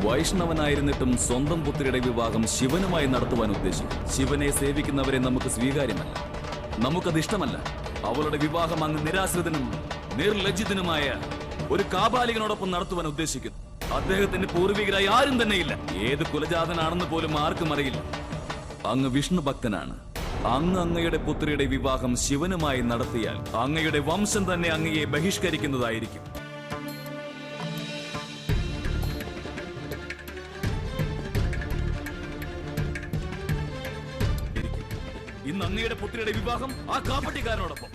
വൈഷ്ണവനായിരുന്നിട്ടും സ്വന്തം പുത്രിയുടെ വിവാഹം ശിവനുമായി നടത്തുവാൻ ഉദ്ദേശിക്കും. ശിവനെ സേവിക്കുന്നവരെ നമുക്ക് സ്വീകാര്യമല്ല, നമുക്കത് ഇഷ്ടമല്ല. അവളുടെ വിവാഹം അങ്ങ് നിരാശ്രിതനും നിർലജ്ജിതനുമായ ഒരു കാപാലികനോടൊപ്പം നടത്തുവാൻ ഉദ്ദേശിക്കുന്നു. അദ്ദേഹത്തിന് പൂർവികരായി ആരും തന്നെയില്ല. ഏത് കുലജാതനാണെന്ന് പോലും ആർക്കും അറിയില്ല. അങ്ങ് വിഷ്ണു ഭക്തനാണ്. അങ്ങയുടെ പുത്രിയുടെ വിവാഹം ശിവനുമായി നടത്തിയാൽ അങ്ങയുടെ വംശം തന്നെ അങ്ങയെ ബഹിഷ്കരിക്കുന്നതായിരിക്കും. ഇന്ന് അങ്ങയുടെ പുത്രിയുടെ വിവാഹം ആ കാപ്പട്ടിക്കാരനോടൊപ്പം.